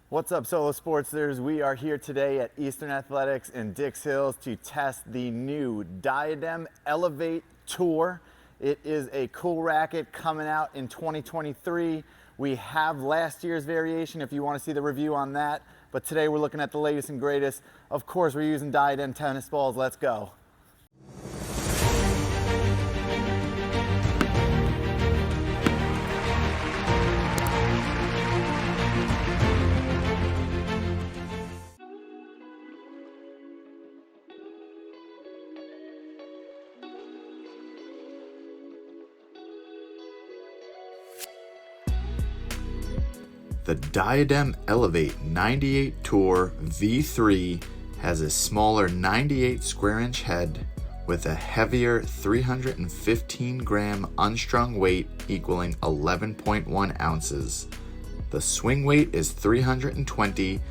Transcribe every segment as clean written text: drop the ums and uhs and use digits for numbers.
What's up, Solow Sportsers? We are here today at Eastern Athletics in Dix Hills to test the new Diadem Elevate Tour. It is a cool racket coming out in 2023. We have last year's variation if you want to see the review on that, but today we're looking at the latest and greatest. Of course, we're using Diadem tennis balls. Let's go. The Diadem Elevate 98 Tour V3 has a smaller 98 square inch head with a heavier 315 gram unstrung weight equaling 11.1 ounces. The swing weight is 320,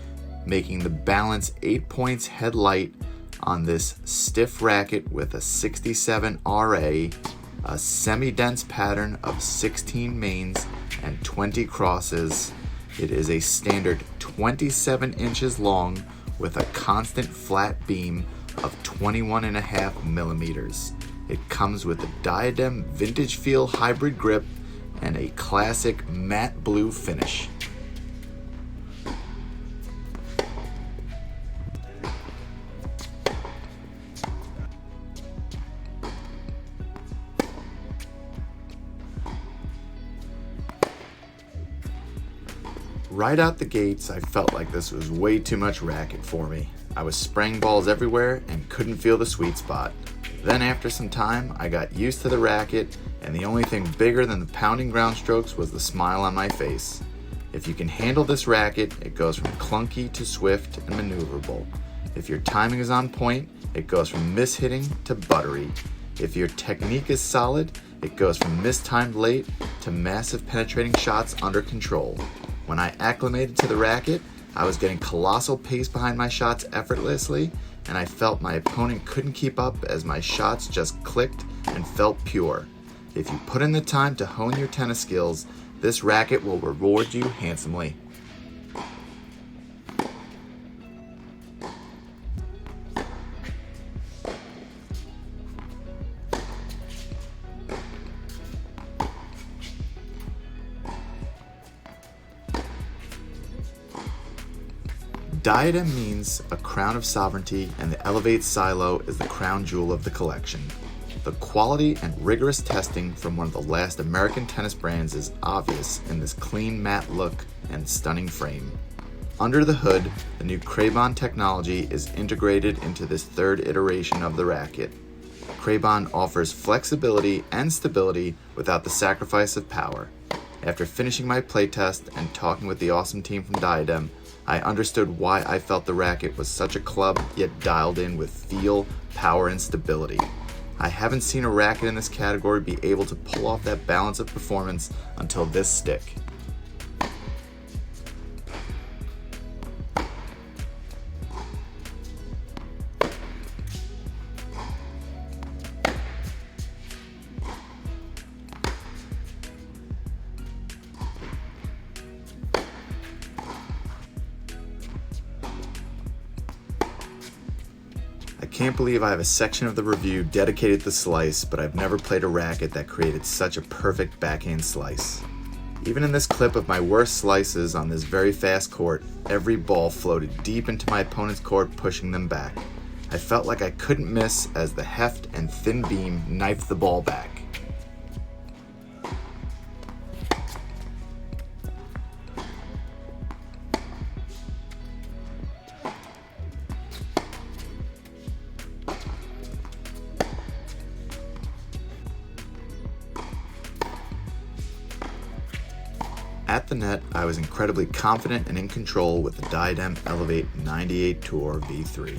making the balance 8 points head light on this stiff racket with a 67 RA, a semi-dense pattern of 16 mains and 20 crosses. It is a standard 27 inches long with a constant flat beam of 21.5 millimeters. It comes with a Diadem Vintage Feel hybrid grip and a classic matte blue finish. Right out the gates, I felt like this was way too much racket for me. I was spraying balls everywhere and couldn't feel the sweet spot. Then after some time, I got used to the racket, and the only thing bigger than the pounding ground strokes was the smile on my face. If you can handle this racket, it goes from clunky to swift and maneuverable. If your timing is on point, it goes from mishitting to buttery. If your technique is solid, it goes from mistimed late to massive penetrating shots under control. When I acclimated to the racket, I was getting colossal pace behind my shots effortlessly, and I felt my opponent couldn't keep up as my shots just clicked and felt pure. If you put in the time to hone your tennis skills, this racket will reward you handsomely. Diadem means a crown of sovereignty, and the Elevate Silo is the crown jewel of the collection. The quality and rigorous testing from one of the last American tennis brands is obvious in this clean matte look and stunning frame. Under the hood, the new Kraibon technology is integrated into this third iteration of the racket. Kraibon offers flexibility and stability without the sacrifice of power. After finishing my playtest and talking with the awesome team from Diadem, I understood why I felt the racket was such a club, yet dialed in with feel, power, and stability. I haven't seen a racket in this category be able to pull off that balance of performance until this stick. I can't believe I have a section of the review dedicated to slice, but I've never played a racket that created such a perfect backhand slice. Even in this clip of my worst slices on this very fast court, every ball floated deep into my opponent's court, pushing them back. I felt like I couldn't miss as the heft and thin beam knifed the ball back. At the net, I was incredibly confident and in control with the Diadem Elevate 98 Tour V3.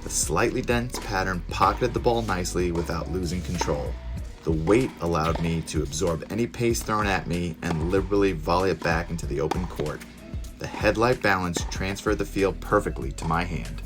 The slightly dense pattern pocketed the ball nicely without losing control. The weight allowed me to absorb any pace thrown at me and liberally volley it back into the open court. The headlight balance transferred the feel perfectly to my hand.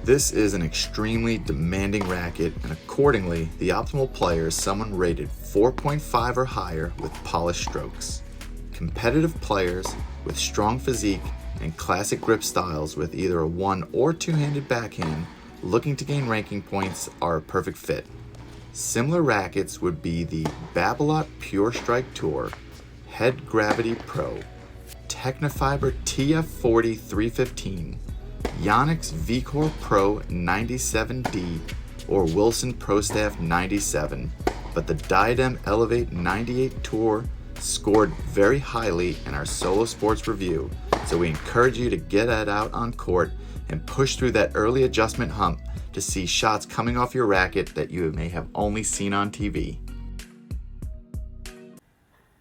This is an extremely demanding racket, and accordingly, the optimal player is someone rated 4.5 or higher with polished strokes. Competitive players with strong physique and classic grip styles with either a one or two-handed backhand looking to gain ranking points are a perfect fit. Similar rackets would be the Babolat Pure Strike Tour, Head Gravity Pro, Technofiber TF40 315, Yonex VCore Pro 97D, or Wilson Pro Staff 97, but the Diadem Elevate 98 Tour scored very highly in our Solow Sports review, so we encourage you to get that out on court and push through that early adjustment hump to see shots coming off your racket that you may have only seen on TV.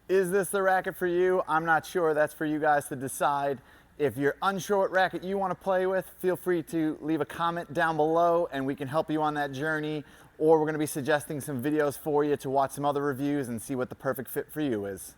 Is this the racket for you? I'm not sure. That's for you guys to decide. If you're unsure what racket you want to play with, feel free to leave a comment down below and we can help you on that journey. Or we're going to be suggesting some videos for you to watch some other reviews and see what the perfect fit for you is.